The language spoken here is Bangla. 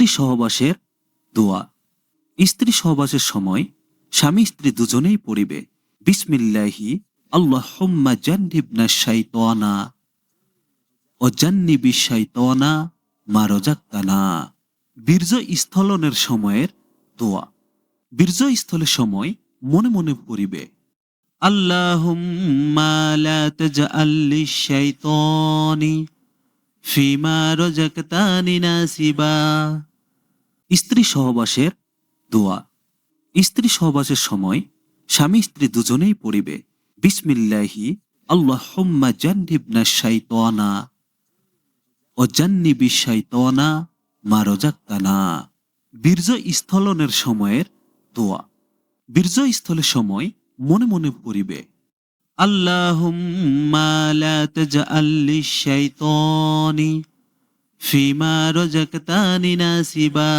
সহবাসের দোয়া। স্ত্রী সহবাসের সময় স্বামী স্ত্রী দুজনেই পড়িবে বিসমিল্লাহি আল্লাহুম্মা জান্নিবনা শাইতানা ও জান্নিবিশ শাইতানা মা রাযাকতানা। বীর্য স্থলনের সময়ের দোয়া। বীর্য স্থলের সময় মনে মনে পড়িবে আল্লাহুম্মা লা তাজআল লিশ-শাইতানি ফিমা রাযাকতানি নাসিবা। স্ত্রী সহবাসের দোয়া। স্ত্রী সহবাসের সময় স্বামী স্ত্রী দুজনেই পড়িবে বিসমিল্লাহি আল্লাহুম্মা জান্নিবনা শাইতানা ও জান্নিবিশ শাইতানা মা রাযাকতানা। বীর্য স্থলনের সময়ের দোয়া। বীর্য স্থলের সময় মনে মনে পড়িবে আল্লাহুম্মা লা তাজআল লিশ-শাইতানি ফিমা রাযাকতানি নাসিবা।